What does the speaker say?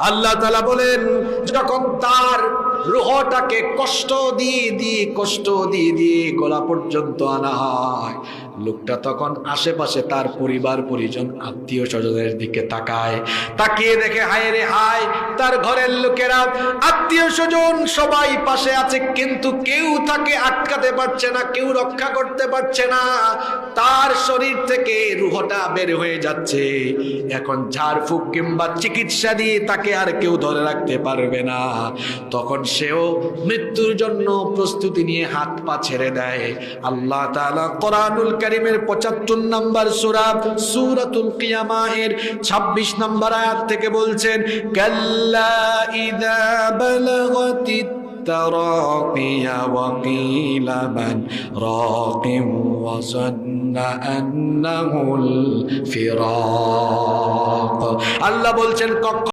আল্লাহ তাআলা বলেন, যখন তার রূহটাকে কষ্ট দিয়ে গলা পর্যন্ত আনা হয়, লোকটা তখন আশেপাশে তার পরিবার পরিজন আত্মীয় স্বজনের দিকে তাকিয়ে দেখে হায় রে হায়, তার ঘরের লোকেরা আত্মীয় স্বজন সবাই পাশে আছে, কিন্তু কেউ তাকে আটকাতে পারছে না, কেউ রক্ষা করতে পারছে না। তার শরীর থেকে রূহটা বের হয়ে যাচ্ছে। এখন ঝাড়ফুঁক কিংবা চিকিৎসা দিয়ে তাকে আর কেউ ধরে রাখতে পারবে না। তখন সেও মৃত্যুর জন্য প্রস্তুতি নিয়ে হাত পা ছেড়ে দেয়। আল্লাহ তাআলা কোরআনুল কারীমের ৭৫ নম্বর সূরা সূরাতুল কিয়ামাহের ২৬ নম্বর আয়াত থেকে বলছেন, কাল্লা ইযা বালাগাতিত তারাকিয়া ওয়া কিলা মান রাকিম ওয়া যান্না আন্নাহুল ফিরাক। আল্লাহ বলছেন